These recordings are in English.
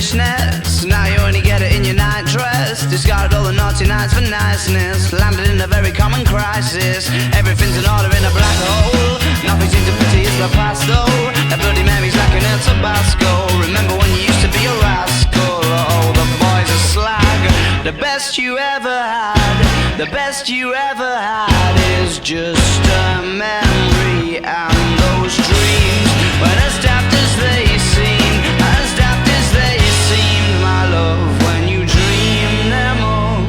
fishnets. Now you only get it in your nightdress. Discarded all the naughty nights for niceness. Landed in a very common crisis. Everything's in order in a black hole. Nothing seems to pity is the past though. That Bloody Mary's like an El Tabasco. Remember when you used to be a rascal? Oh, the boys are slag. The best you ever had, the best you ever had is just a memory. And those dreams, when as daft as they seem, as daft as they seemed, my love, when you dream them all.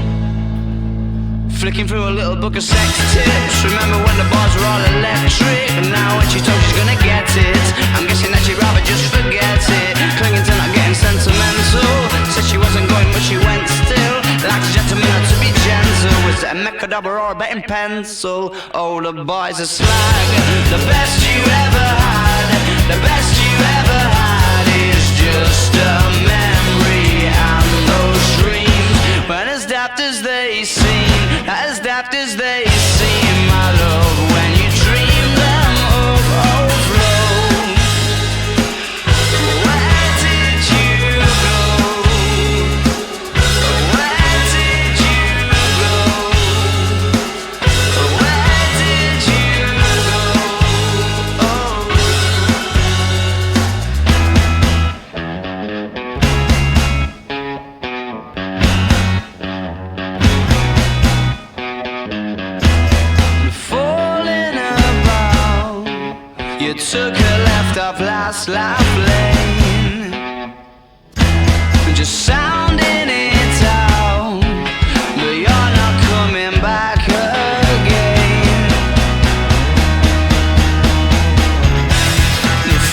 Flicking through a little book of sex tips. Remember when the bars were all electric? And now when she told she's gonna get it, I'm guessing that she'd rather just forget it. Clinging to not getting sentimental. Said she wasn't going but she went still. Like a gentleman had to be gentle. Was it a Mechadabra or a betting pencil? Oh, the boys are slag. The best you ever had, the best you ever had is just a memory. And those dreams, when as daft as they seem, as daft as they seem, my love, when you dream them overflow. Where did you go? Where did you go? Where did you go? Oh. Falling about, you took a left off last life lane, just sounding it out, but you're not coming back again.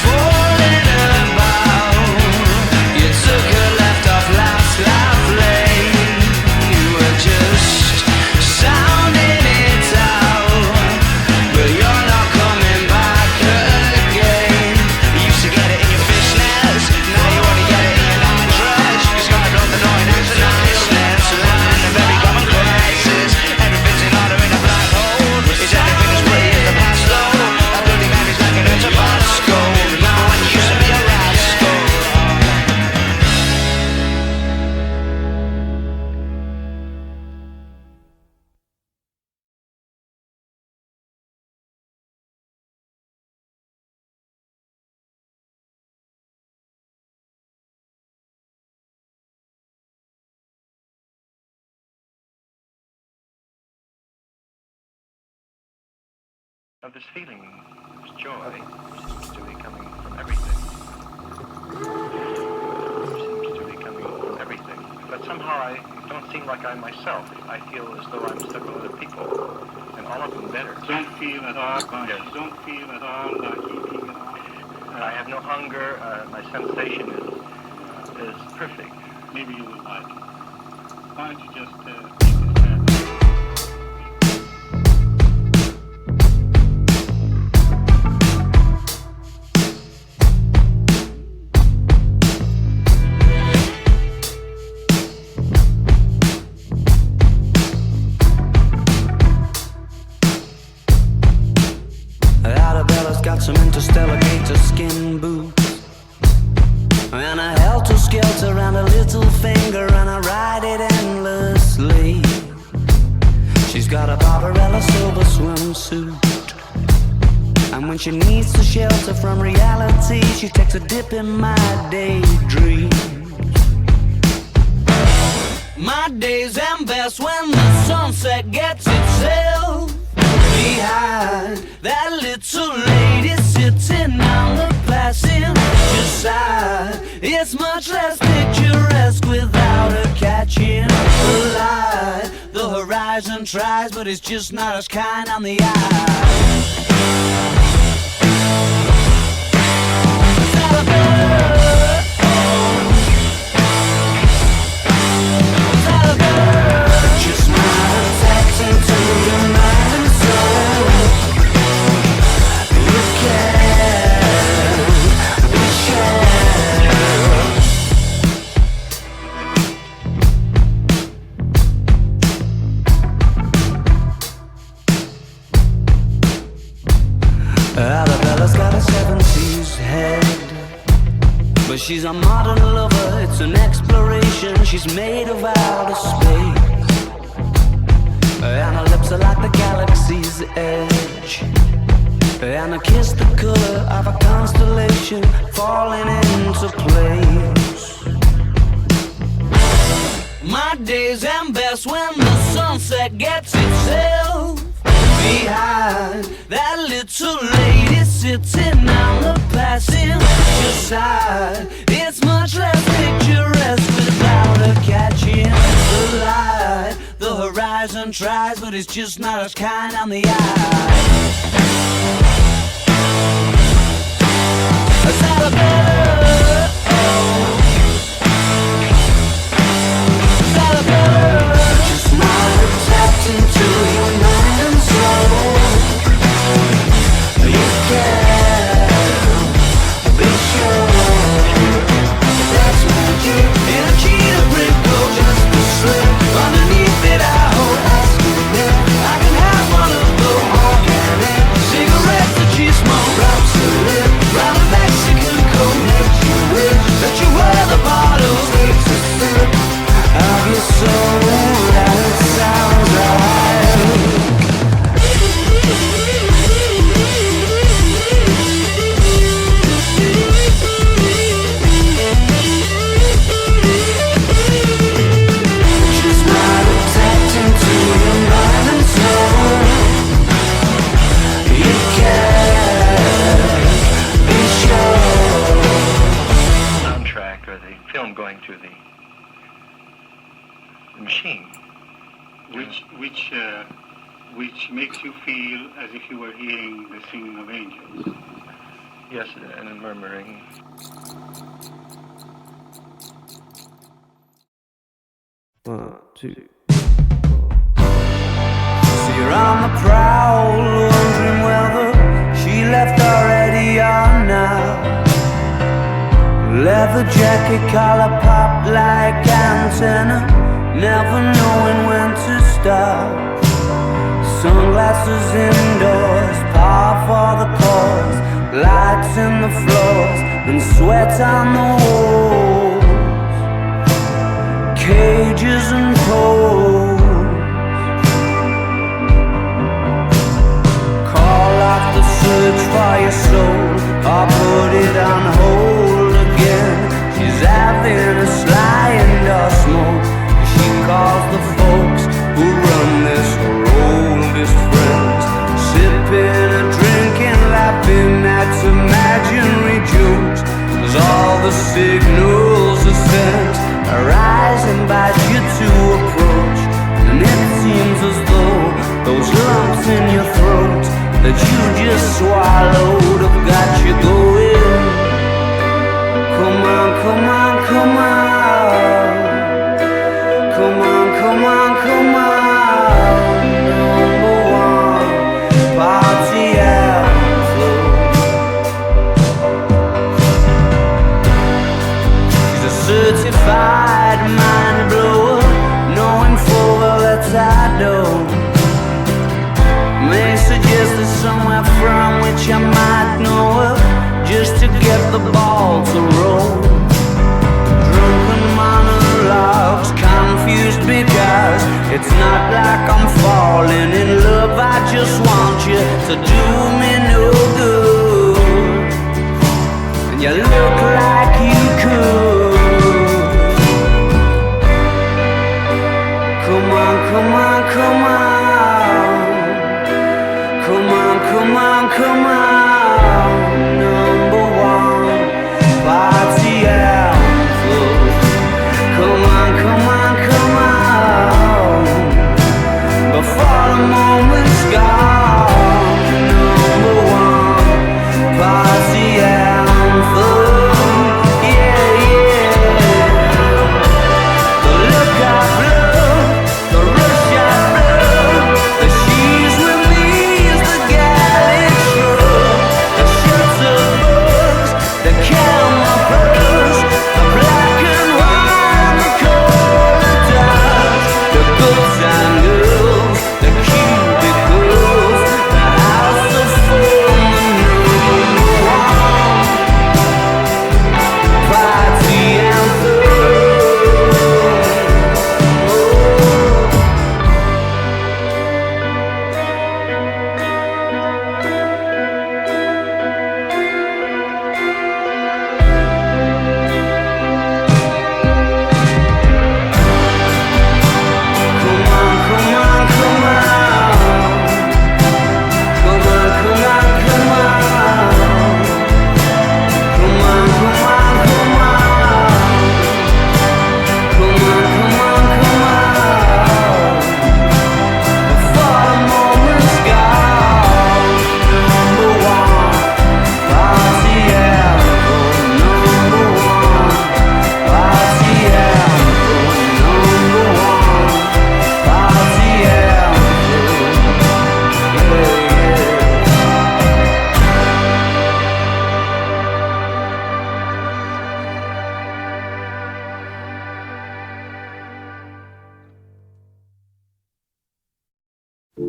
Falling about, you took a left off last life lane, you were just sounding it out, but you're not coming back again. You used to get it in your fishnets, now you only get it in your nightdress. You scarred all the annoying acts and niceness. Landed in a very common crisis. Everything's in order in a black hole. Is everything as pretty as the past though? That Bloody Mary's like an El Tabasco. Remember when you used to be a rascal? Of this feeling, this joy, seems to be coming from everything. Seems to be coming from everything. But somehow I don't seem like I'm myself. I feel as though I'm stuck with other people, and all of them better. Don't feel at all conscious. Don't feel at all like eating at all. I have no hunger. My sensation is perfect. Maybe you would like it. Why don't you just take this tablet? Arabella's got some interstellar gator skin boots and a helter-skelter around her little finger, and I ride it endlessly. She's got a Barbarella silver swimsuit, and when she needs to shelter from reality, she takes a dip in my daydream. My days end best when the sunset gets itself behind that little lady sitting on the passenger side. It's much less picturesque without her catching the light. The horizon tries, but it's just not as kind on the eye. Is that a bird? Is that a bird? Just not attaching to your mind and soul. You can, we share. Arabella's got a 70s head But she's a modern lover, it's an exploration. She's made of outer space, and her lips are like the galaxy's edge, and her kiss the color of a constellation falling into place. My days end best when the sunset gets itself behind that little lady sitting on the passenger side. It's much less picturesque without her catching the light. The horizon tries, but it's just not as kind on the eye. Is that a better? Is that a better? Just not tapped into your mind and soul. You can be sure that's magic in a cheetah print coat, just a slip underneath it. I hope that's good. I can have one of those organic cigarettes that she smokes. Wraps her lip round a Mexican coat, makes you wish that you were the bottles. Takes a sip of your soul, and it sounds right. Going to the machine, which makes you feel as if you were hearing the singing of angels. Yes, and a murmuring. One, two, so you're on the prowl, wondering whether she left already or not. Leather jacket, collar pop like antenna, never knowing when to stop. Sunglasses indoors, par for the cause, lights in the floors and sweat on the walls, cages and poles. Call off the search for your soul, or put it on hold again. She's having a sly indoor smoke. She calls the folks who run this, her oldest friends, sipping and drinking, laughing at imaginary jokes. As all the signals are sent, arise, invite you to approach. And it seems as though those lumps in your throat that you just swallowed have got you going. Come on, come on, come on. Come on, come on, come on. Number one, party outflow. She's a certified mind blower, knowing full well that I don't. May suggest there's somewhere from which I might know her, just to get the ball to roll. Drunken monologues, confused because it's not like I'm falling in love. I just want you to do me no good, and you look like you could. Come on, come on, come on. Come on, come on, come on. Number one, party outflow. Come on, come on, come on. Before the moment's gone. Number one, party outflow. Yeah, yeah. The look I blow, the rush I blow, the she's with me is the galley truck. I'm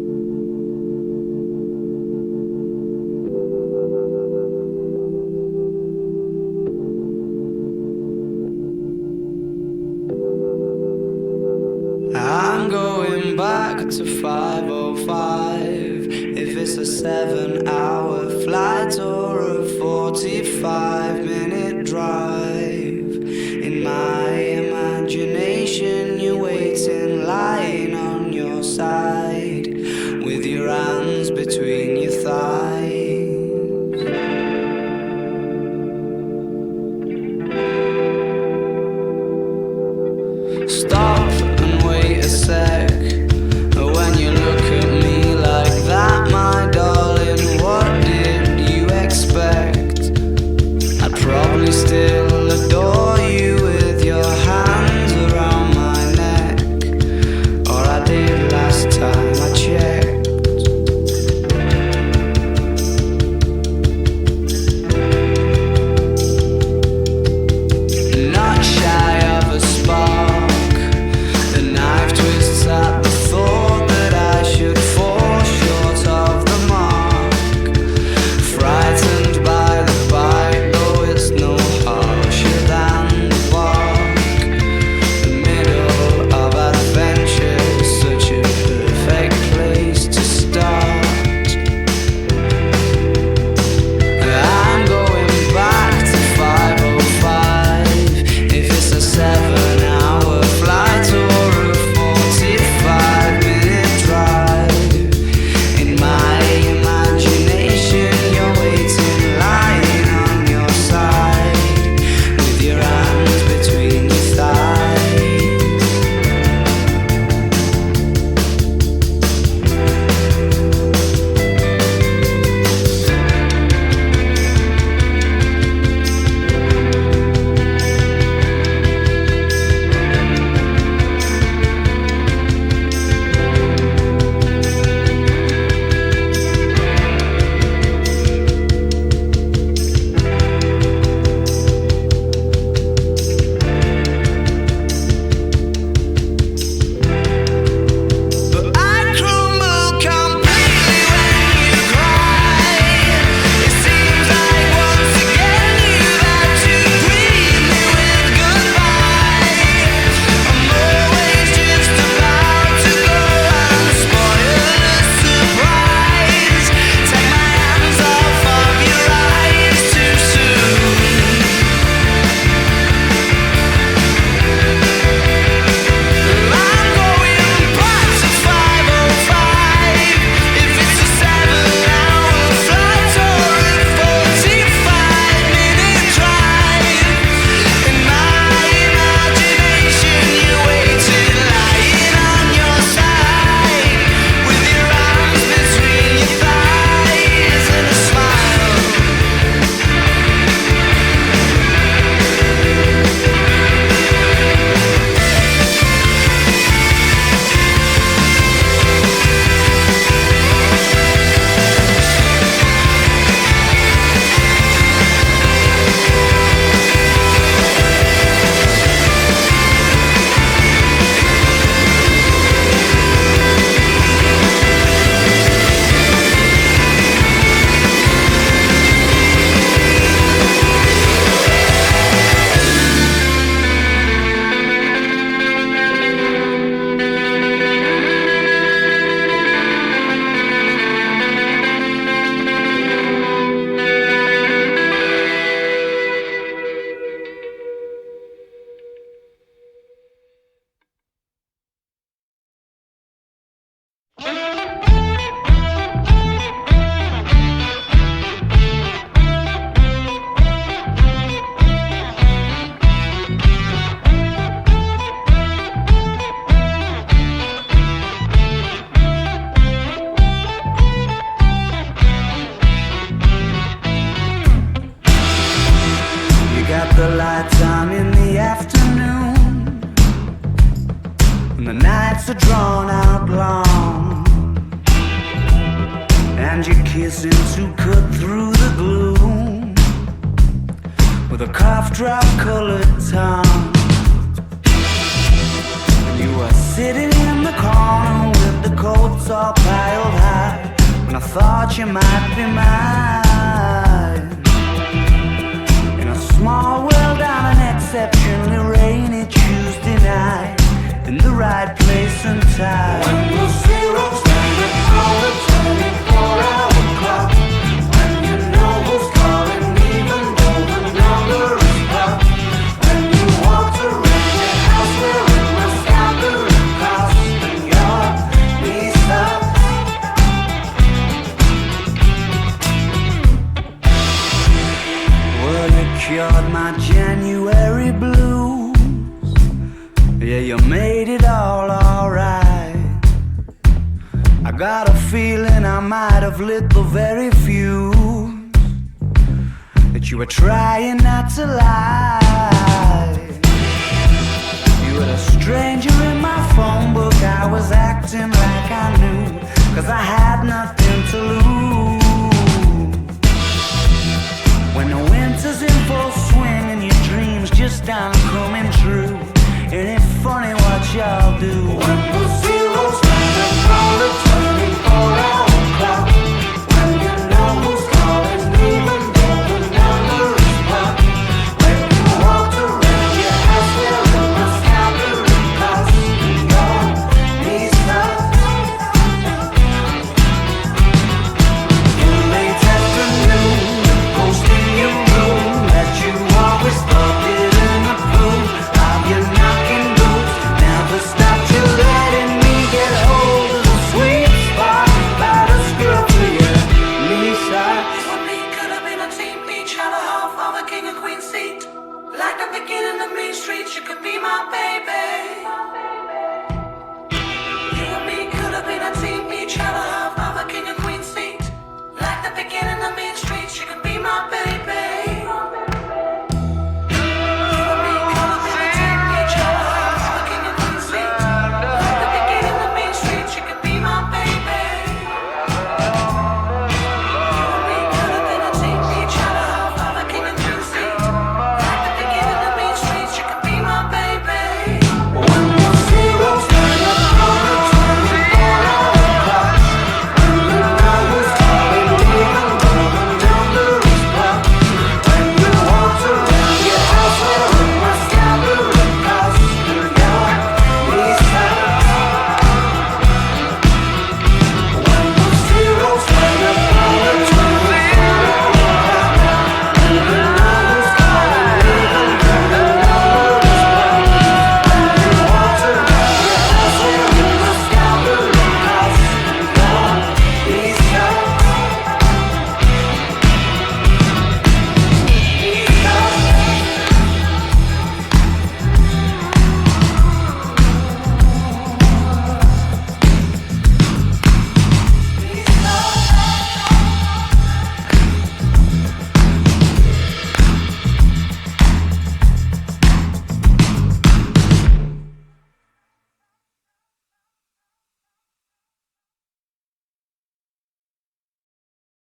going back to 5:05. If it's a 7-hour flight or a 45-minute drive. In my imagination, you're waiting, lying on your side, with your hands between your thighs. Stop and wait a sec. When you look at me like that, my darling, what did you expect? I'd probably still adore you with your hands around my neck, or I did last time I checked. Not shy of a spark, the knife twists at the thought that I should fall short of the mark. Frightened by the bite, though it's no harsher than the bark. The middle of adventure is such a perfect place to start. I'm going back to 5:05. If it's a 7-hour flight or a 45-minute drive. In my imagination, you're waiting, lying on your side, with your hands between your thighs. But I crumble completely when you cry. It seems like once again you've had to greet me with goodbye. I'm always just about to go and spoil the surprise. Take my hands off of your eyes too soon. I'm going back to 5:05. If it's a 7-hour flight or a 45-minute drive. In my imagination, you're waiting, lying on your side, with your arms between your thighs and a smile. You got the lights on in the afternoon, and the nights are drawn out long, and you're kissing to cut through the gloom with a cough drop colored tongue. And you are sitting in the corner with the coats all piled high, when I thought you might be mine. In a small world on an exceptionally rainy Tuesday night, in the right place and time. When the zero's standing on the 24-hour clock, when you know who's calling even though the number is blocked, when you walk around your house wearing my scattering cross and your knees up. Well, you cured my January blues. Yeah, you made it all alright. I got a feeling I might have lit the very fuse that you were trying not to lie. You were a stranger in my phone book. I was acting like I knew, 'cause I had nothing